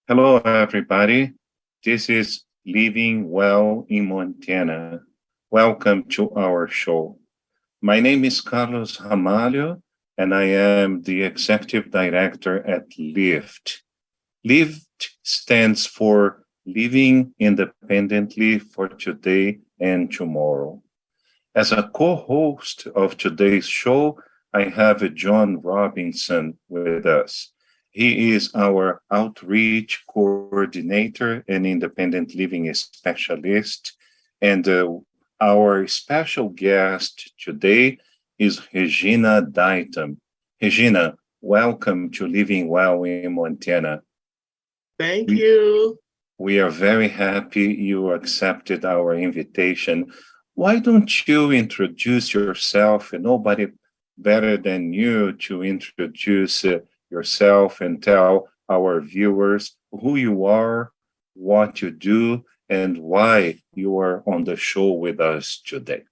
Hello, everybody. This is Living Well in Montana. Welcome to our show. My name is Carlos Ramalho, and I am the Executive Director at LIFTT. LIFTT stands for Living Independently for Today and Tomorrow. As a co host of today's show, I have John Robinson with us. He is our outreach coordinator and independent living specialist. And our special guest today is Regina Dyton. Regina, welcome to Living Well in Montana. Thank We, you. we are very happy you accepted our invitation. Why don't you introduce yourself? And nobody better than you to introduce yourself and tell our viewers who you are, what you do, and why you are on the show with us today.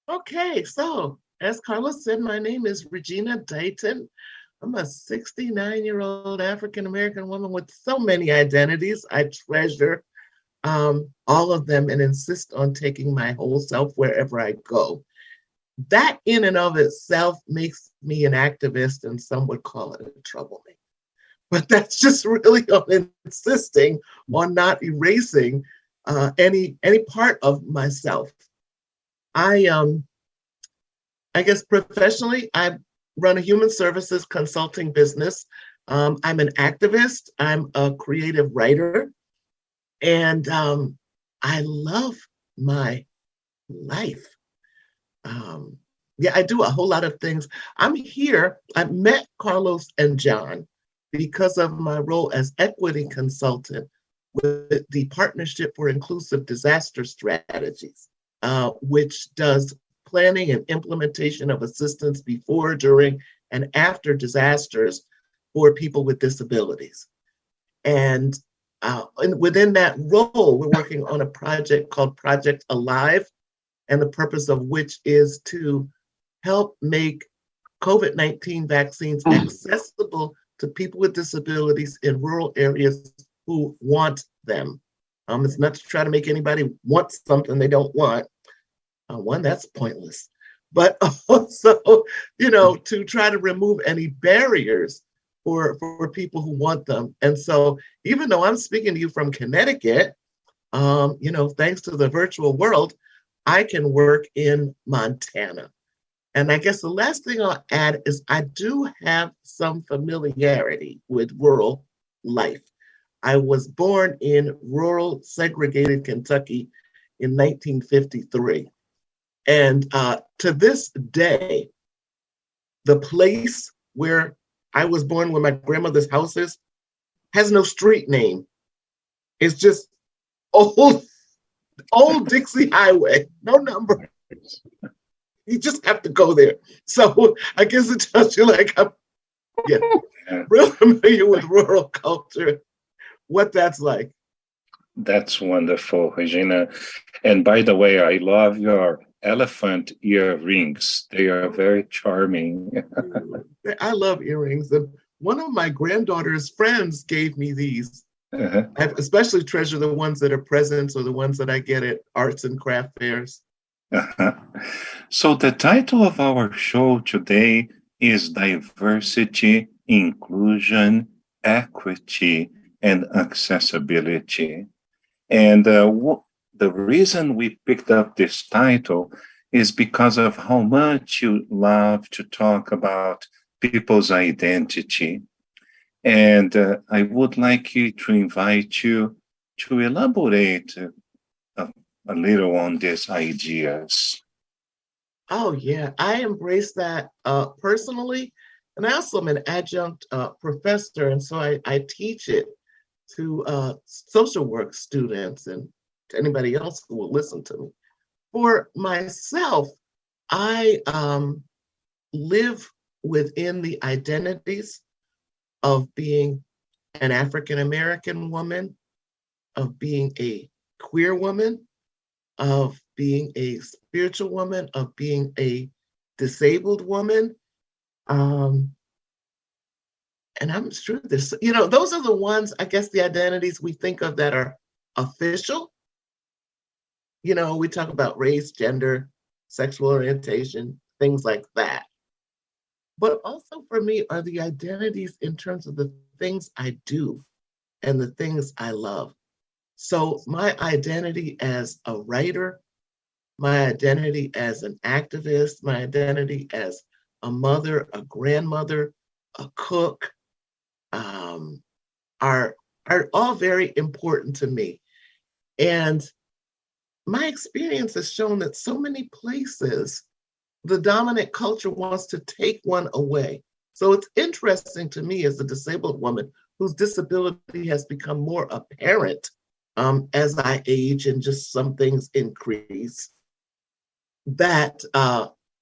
Okay, so as Carlos said, my name is Regina Dyton. I'm a 69-year-old African American woman with so many identities. I treasure all of them and insist on taking my whole self wherever I go. That in and of itself makes me an activist, and some would call it a troublemaker. But that's just really on insisting on not erasing any part of myself. I I guess professionally, I run a human services consulting business. I'm an activist. I'm a creative writer, and I love my life. Um, yeah, I do a whole lot of things. I'm here. I met Carlos and John because of my role as equity consultant with the Partnership for Inclusive Disaster Strategies, which does planning and implementation of assistance before, during, and after disasters for people with disabilities. And within that role, we're working on a project called Project Alive, and the purpose of which is to help make COVID-19 vaccines accessible to people with disabilities in rural areas who want them. It's not to try to make anybody want something they don't want. One, that's pointless. But also, to try to remove any barriers for people who want them. And so, even though I'm speaking to you from Connecticut, thanks to the virtual world, I can work in Montana. And I guess the last thing I'll add is I do have some familiarity with rural life. I was born in rural, segregated Kentucky in 1953. And to this day, the place where I was born, where my grandmother's house is, has no street name. It's just old, old Dixie Highway, no number. You just have to go there. So I guess it tells you, like, I'm, yeah, real familiar with rural culture, what that's like. That's wonderful, Regina. And by the way, I love your elephant earrings. They are very charming. I love earrings. And one of my granddaughter's friends gave me these. Uh-huh. I especially treasure the ones that are presents or the ones that I get at arts and craft fairs. Uh-huh. So, the title of our show today is Diversity, Inclusion, Equity, and Accessibility. And the reason we picked up this title is because of how much you love to talk about people's identity. And I would like you to invite you to elaborate a, a little on these ideas. Oh, yeah. I embrace that personally. And I also am an adjunct professor. And so I teach it to social work students and to anybody else who will listen to me. For myself, I live within the identities of being an African American woman, of being a queer woman, of being a spiritual woman, of being a disabled woman. Um, And I'm sure there's, those are the ones, I guess, the identities we think of that are official. We talk about race, gender, sexual orientation, things like that. But also for me are the identities in terms of the things I do and the things I love. So my identity as a writer, my identity as an activist, my identity as a mother, a grandmother, a cook, are all very important to me. And my experience has shown that so many places, the dominant culture wants to take one away. So it's interesting to me as a disabled woman whose disability has become more apparent as I age and just some things increase, that,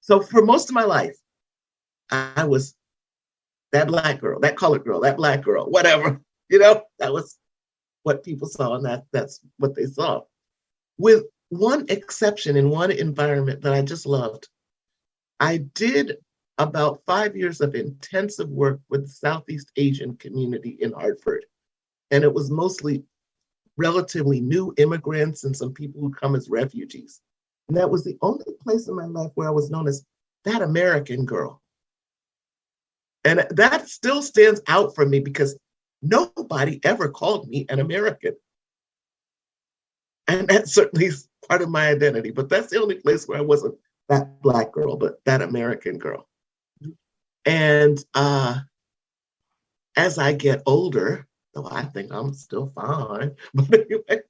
so for most of my life, I was that Black girl, that colored girl, that Black girl, whatever, that was what people saw, and that's what they saw. With one exception in one environment that I just loved. I did about 5 years of intensive work with the Southeast Asian community in Hartford. And it was mostly relatively new immigrants and some people who come as refugees. And that was the only place in my life where I was known as that American girl. And that still stands out for me because nobody ever called me an American. And that certainly is part of my identity, but that's the only place where I wasn't that Black girl, but that American girl. And as I get older, though I think I'm still fine, but anyway,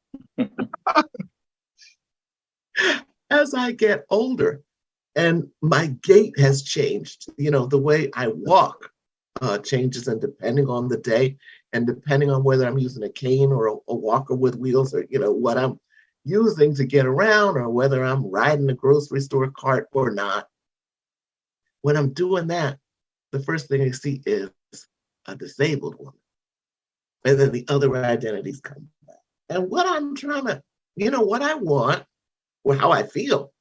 as I get older and my gait has changed, the way I walk changes, and depending on the day and depending on whether I'm using a cane or a walker with wheels, or what I'm using to get around, or whether I'm riding a grocery store cart or not. When I'm doing that, the first thing I see is a disabled woman. And then the other identities come back. And what I'm trying to, what I want, or how I feel,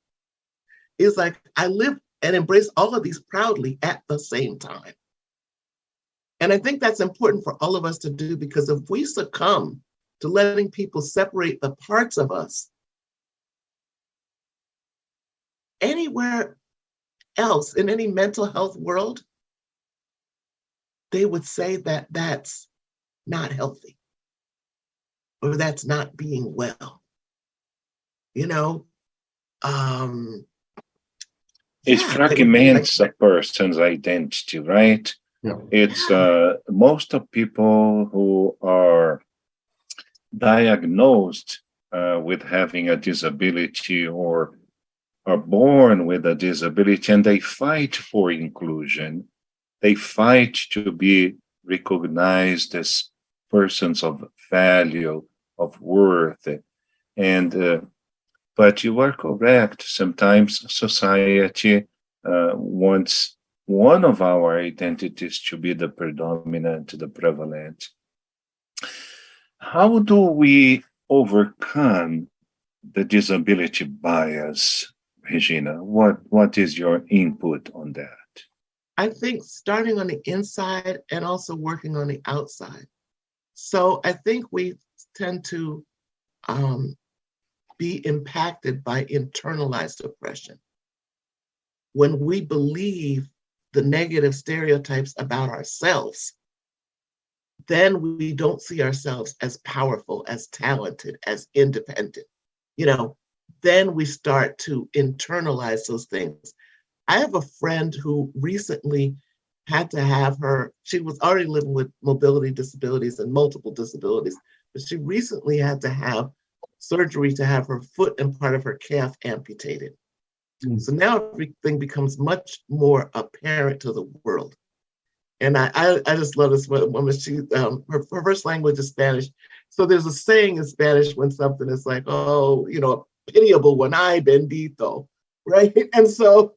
is like I live and embrace all of these proudly at the same time. And I think that's important for all of us to do, because if we succumb to letting people separate the parts of us, anywhere else in any mental health world, they would say that that's not healthy, or that's not being well. It fragments a person's identity, right? Yeah. It's most of people who are diagnosed with having a disability or are born with a disability, and they fight for inclusion. They fight to be recognized as persons of value, of worth. And but you are correct. Sometimes society wants one of our identities to be the predominant, the prevalent. How do we overcome the disability bias, Regina? What is your input on that? I think starting on the inside and also working on the outside. So I think we tend to be impacted by internalized oppression. When we believe the negative stereotypes about ourselves, then we don't see ourselves as powerful, as talented, as independent. Then we start to internalize those things. I have a friend who recently had to have she was already living with mobility disabilities and multiple disabilities, but she recently had to have surgery to have her foot and part of her calf amputated. So now everything becomes much more apparent to the world. And I just love this woman. She her first language is Spanish. So there's a saying in Spanish when something is like, oh, pitiable when I bendito, right? And so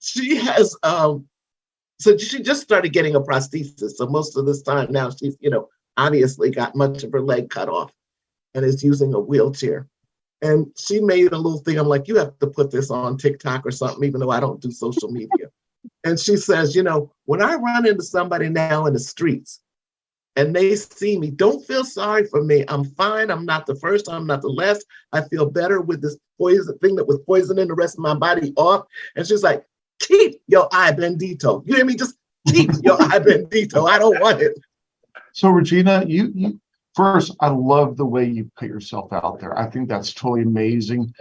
she has, so she just started getting a prosthesis. So most of this time now she's, obviously got much of her leg cut off and is using a wheelchair. And she made a little thing. I'm like, you have to put this on TikTok or something, even though I don't do social media. And she says, when I run into somebody now in the streets and they see me, don't feel sorry for me. I'm fine. I'm not the first. I'm not the last. I feel better with this poison thing that was poisoning the rest of my body off. And she's like, keep your I bendito. You hear me? Just keep your I bendito. I don't want it. So Regina, you first, I love the way you put yourself out there. I think that's totally amazing.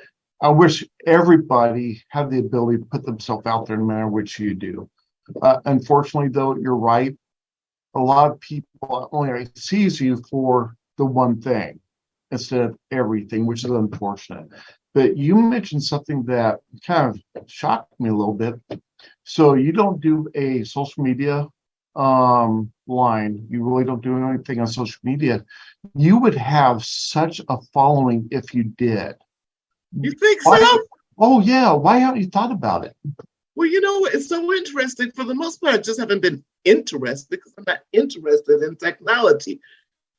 I wish everybody had the ability to put themselves out there no matter what you do. Unfortunately, though, you're right. A lot of people only sees you for the one thing instead of everything, which is unfortunate. But you mentioned something that kind of shocked me a little bit. So you don't do a social media line. You really don't do anything on social media. You would have such a following if you did. You think Why? so? Oh yeah. Why haven't you thought about it? Well, you know, it's so interesting. For the most part, I just haven't been interested because I'm not interested in technology.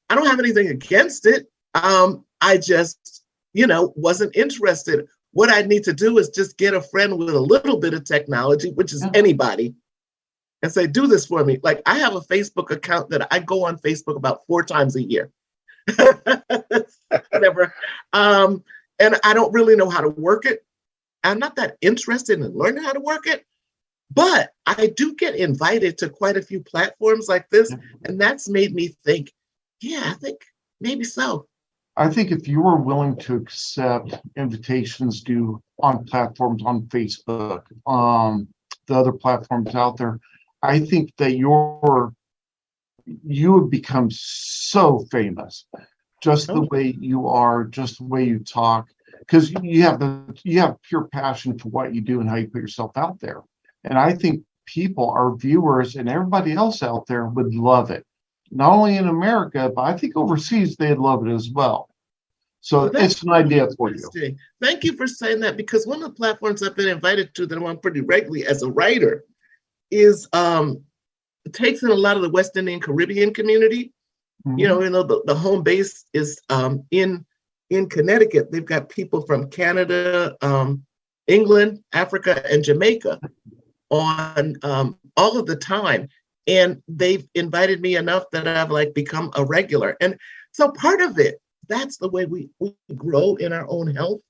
I don't have anything against it. I just, wasn't interested. What I need to do is just get a friend with a little bit of technology, which is anybody, and say, do this for me. Like, I have a Facebook account that I go on Facebook about 4 times a year. Whatever. And I don't really know how to work it. I'm not that interested in learning how to work it, but I do get invited to quite a few platforms like this. And that's made me think, yeah, I think maybe so. I think if you were willing to accept invitations due on platforms on Facebook, the other platforms out there, I think that you would become so famous, just the way you are, just the way you talk, because you have pure passion for what you do and how you put yourself out there. And I think people, our viewers, and everybody else out there would love it. Not only in America, but I think overseas they'd love it as well. So it's an idea for you. Thank you for saying that, because one of the platforms I've been invited to that I'm on pretty regularly as a writer is it takes in a lot of the West Indian Caribbean community. Mm-hmm. The home base is in Connecticut. They've got people from Canada, England, Africa, and Jamaica on all of the time. And they've invited me enough that I've become a regular. And so part of it, that's the way we grow in our own health,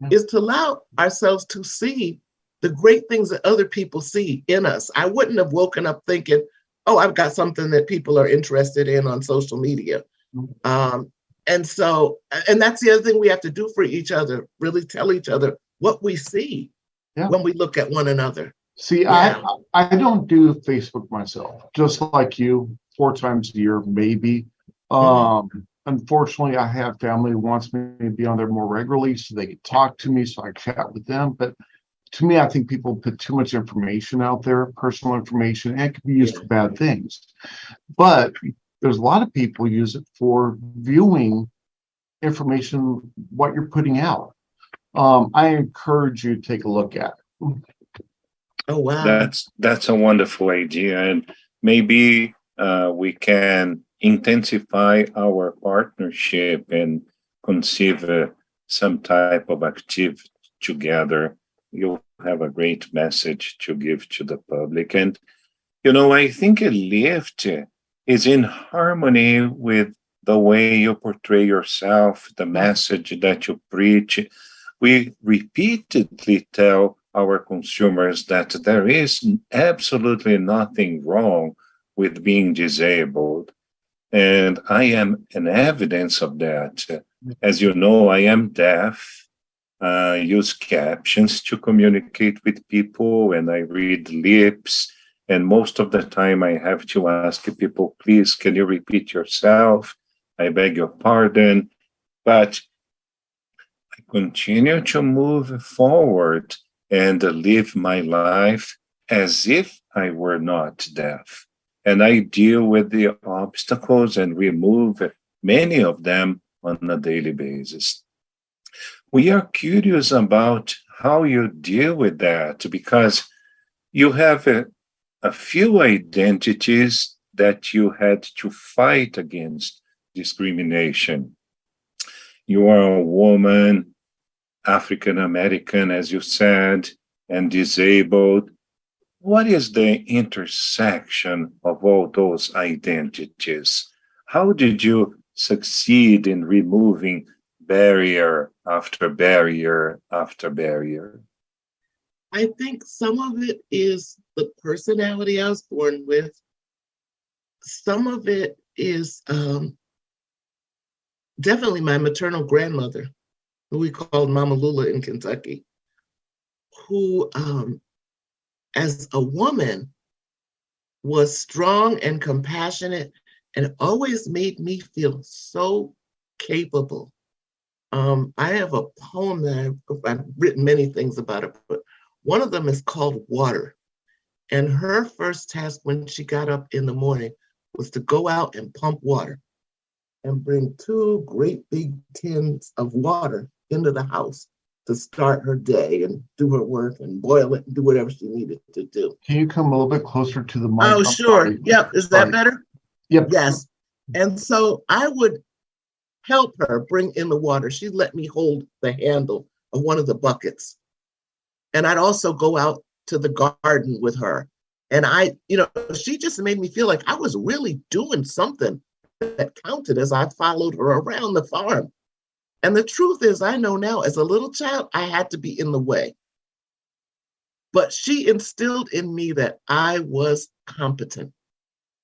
is to allow ourselves to see the great things that other people see in us. I wouldn't have woken up thinking, oh, I've got something that people are interested in on social media. And that's the other thing we have to do for each other, really tell each other what we see when we look at one another. See, I don't do Facebook myself, just like you, 4 times a year, maybe. Unfortunately, I have family who wants me to be on there more regularly so they can talk to me, so I chat with them. But to me, I think people put too much information out there, personal information, and it can be used for bad things. But there's a lot of people use it for viewing information, what you're putting out. I encourage you to take a look at it. Oh, wow. That's a wonderful idea. And maybe we can intensify our partnership and conceive some type of activity together. You'll have a great message to give to the public. And, I think LIFTT is in harmony with the way you portray yourself, the message that you preach. We repeatedly tell our consumers that there is absolutely nothing wrong with being disabled. And I am an evidence of that. As you know, I am deaf. I use captions to communicate with people, and I read lips. And most of the time I have to ask people, please, can you repeat yourself? I beg your pardon. But I continue to move forward and live my life as if I were not deaf. And I deal with the obstacles and remove many of them on a daily basis. We are curious about how you deal with that, because you have a few identities that you had to fight against discrimination. You are a woman, African American, as you said, and disabled. What is the intersection of all those identities? How did you succeed in removing barrier after barrier after barrier? I think some of it is the personality I was born with. Some of it is definitely my maternal grandmother, who we called Mama Lula in Kentucky, who, as a woman, was strong and compassionate and always made me feel so capable. I have a poem that I've written many things about it, but one of them is called Water. And her first task when she got up in the morning was to go out and pump water and bring two great big tins of water into the house to start her day and do her work and boil it and do whatever she needed to do. Can you come a little bit closer to the mic? Oh, I'm sure. sorry. Yep. Is Sorry. that better? Yep. Yes. And so I would help her bring in the water. She'd let me hold the handle of one of the buckets. And I'd also go out to the garden with her. And she just made me feel like I was really doing something that counted as I followed her around the farm. And the truth is, I know now as a little child, I had to be in the way. But she instilled in me that I was competent.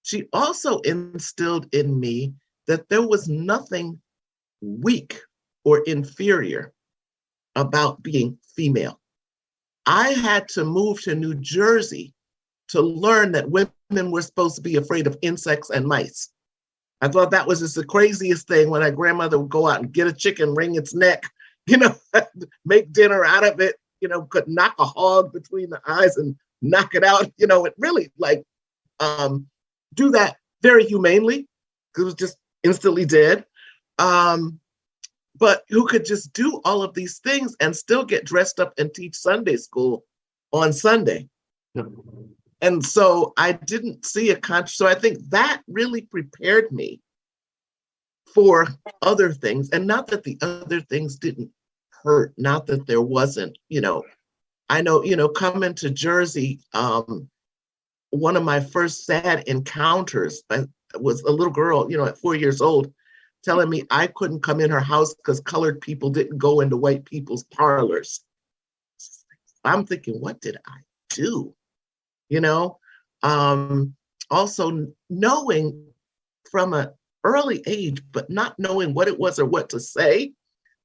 She also instilled in me that there was nothing weak or inferior about being female. I had to move to New Jersey to learn that women were supposed to be afraid of insects and mice. I thought that was just the craziest thing when my grandmother would go out and get a chicken, wring its neck, make dinner out of it, could knock a hog between the eyes and knock it out. It really do that very humanely, because it was just instantly dead. But who could just do all of these things and still get dressed up and teach Sunday school on Sunday. Yep. And so I didn't see so I think that really prepared me for other things. And not that the other things didn't hurt, not that there wasn't, I know, coming to Jersey, one of my first sad encounters was a little girl, at 4 years old, telling me I couldn't come in her house because colored people didn't go into white people's parlors. I'm thinking, what did I do? Also knowing from an early age, but not knowing what it was or what to say,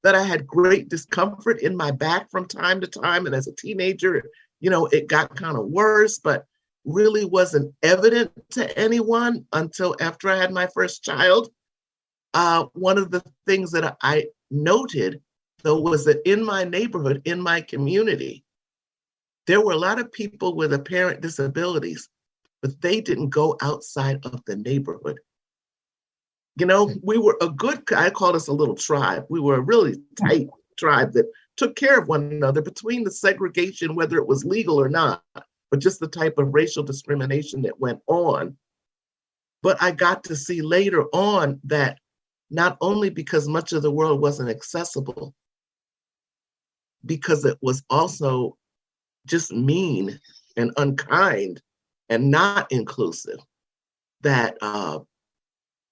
that I had great discomfort in my back from time to time. And as a teenager, it got kind of worse, but really wasn't evident to anyone until after I had my first child. One of the things that I noted, though, was that in my neighborhood, in my community, there were a lot of people with apparent disabilities, but they didn't go outside of the neighborhood. We were I call us a little tribe. We were a really tight tribe that took care of one another between the segregation, whether it was legal or not, but just the type of racial discrimination that went on. But I got to see later on that not only because much of the world wasn't accessible, because it was also just mean and unkind and not inclusive, that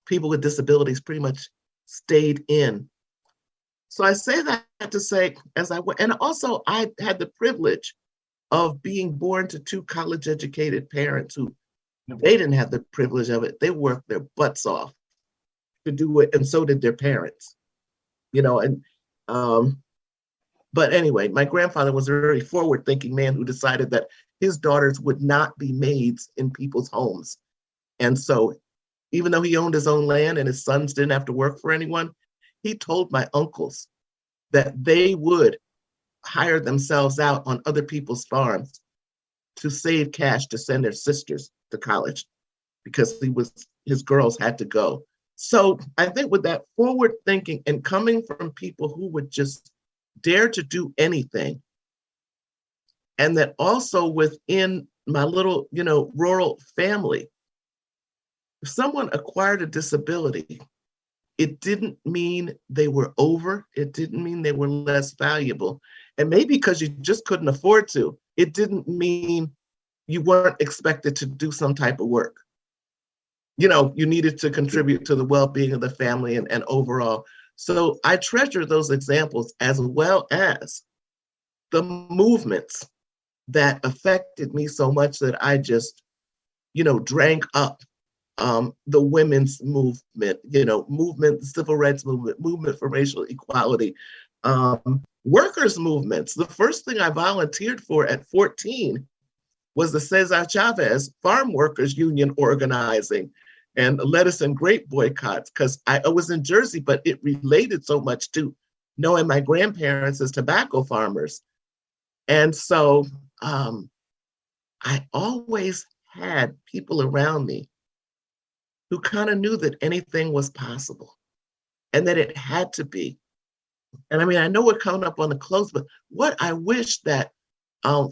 people with disabilities pretty much stayed in. So I say that to say, as I went, and also I had the privilege of being born to two college-educated parents who, they didn't have the privilege of it. They worked their butts off to do it, and so did their parents. But anyway, my grandfather was a very forward-thinking man who decided that his daughters would not be maids in people's homes. And so even though he owned his own land and his sons didn't have to work for anyone, he told my uncles that they would hire themselves out on other people's farms to save cash to send their sisters to college, because his girls had to go. So I think with that forward thinking and coming from people who would just dare to do anything, and that also within my little, rural family, if someone acquired a disability, it didn't mean they were over. It didn't mean they were less valuable. And maybe because you just couldn't afford to, it didn't mean you weren't expected to do some type of work. you needed to contribute to the well-being of the family and overall. So I treasure those examples, as well as the movements that affected me so much that I just, drank up the women's movement, movement, the civil rights movement for racial equality, workers' movements. The first thing I volunteered for at 14 was the Cesar Chavez Farm Workers Union organizing and lettuce and grape boycotts, because I was in Jersey, but it related so much to knowing my grandparents as tobacco farmers. And so I always had people around me who kind of knew that anything was possible and that it had to be. And I mean, I know we're coming up on the close, but what I wish that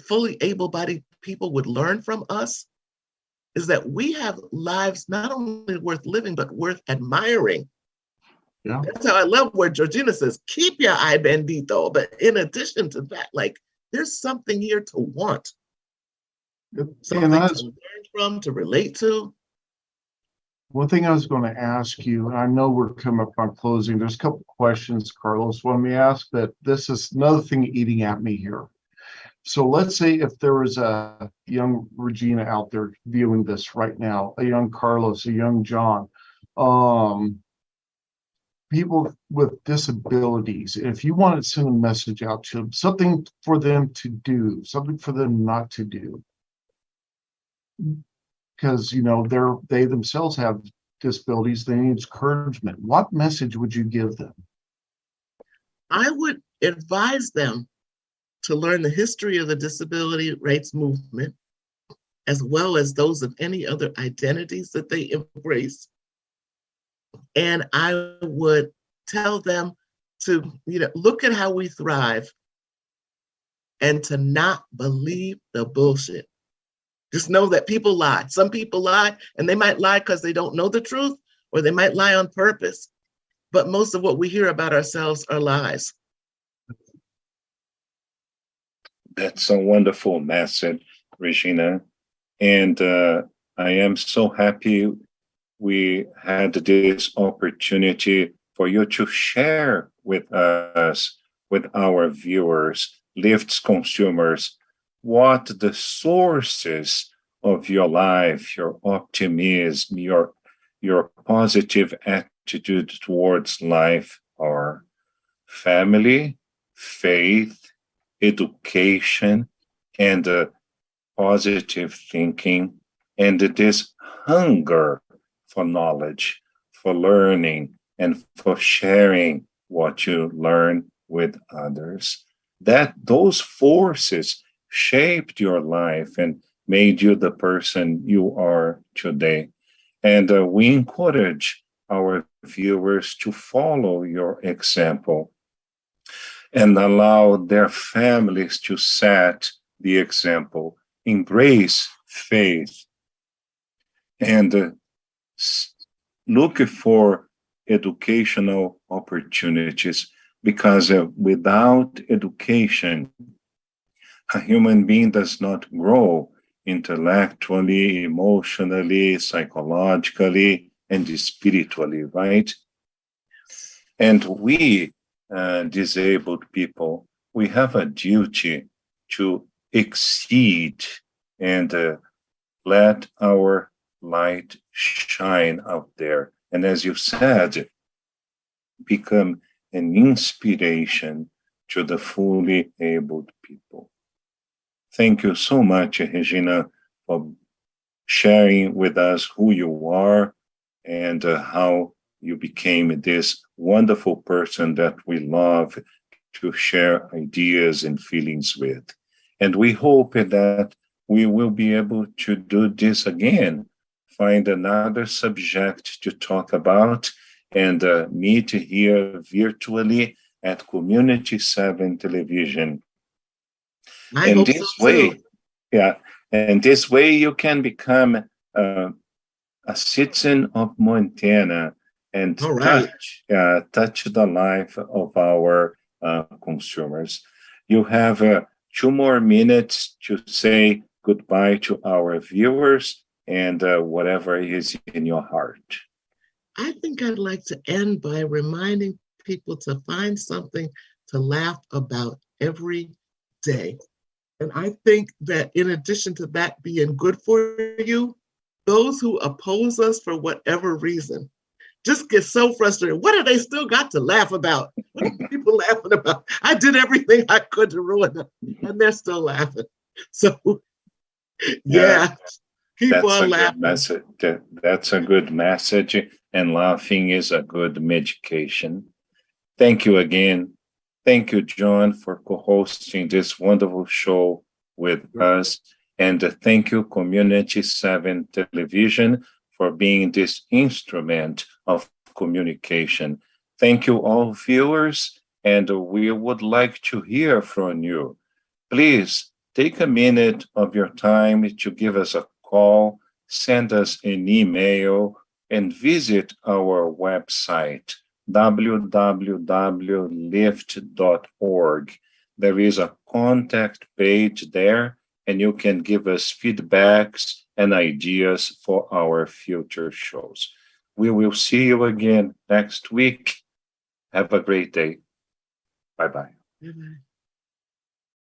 fully able-bodied people would learn from us is that we have lives not only worth living, but worth admiring. Yeah. That's how I love where Regina says, keep your eye bendito. But in addition to that, like, there's something here to want, something to learn from, to relate to. One thing I was going to ask you, and I know we're coming up on closing, there's a couple questions Carlos wanted me to ask, but this is another thing eating at me here. So let's say if there was a young Regina out there viewing this right now, a young Carlos, a young John, people with disabilities, if you want to send a message out to them, something for them to do, something for them not to do, because they themselves have disabilities, they need encouragement. What message would you give them? I would advise them to learn the history of the disability rights movement, as well as those of any other identities that they embrace. And I would tell them to, look at how we thrive and to not believe the bullshit. Just know that people lie. Some people lie, and they might lie because they don't know the truth, or they might lie on purpose. But most of what we hear about ourselves are lies. That's a wonderful message, Regina. And I am so happy we had this opportunity for you to share with us, with our viewers, LIFTT's consumers, what the sources of your life, your optimism, your positive attitude towards life are: family, faith, education, and positive thinking, and this hunger for knowledge, for learning, and for sharing what you learn with others. That those forces shaped your life and made you the person you are today. And we encourage our viewers to follow your example and allow their families to set the example, embrace faith, and look for educational opportunities, because without education, a human being does not grow intellectually, emotionally, psychologically, and spiritually, right? And we, disabled people, we have a duty to exceed and let our light shine out there. And as you said, become an inspiration to the fully abled people. Thank you so much, Regina, for sharing with us who you are and how you became this wonderful person that we love to share ideas and feelings with. And we hope that we will be able to do this again, find another subject to talk about, and meet here virtually at Community 7 Television. And this way, and this way you can become a citizen of Montana and touch the life of our consumers. You have 2 more minutes to say goodbye to our viewers and whatever is in your heart. I think I'd like to end by reminding people to find something to laugh about every day. And I think that in addition to that being good for you, those who oppose us for whatever reason just get so frustrated. What have they still got to laugh about? What are people laughing about? I did everything I could to ruin them, and they're still laughing. So, yeah, keep That's on a laughing. good message. That's a good message, and laughing is a good medication. Thank you again. Thank you, John, for co-hosting this wonderful show with us. And thank you, Community 7 Television, for being this instrument of communication. Thank you, all viewers, and we would like to hear from you. Please take a minute of your time to give us a call, send us an email, and visit our website, www.lift.org. There is a contact page there, and you can give us feedbacks and ideas for our future shows. We will see you again next week. Have a great day. Bye-bye. Bye-bye.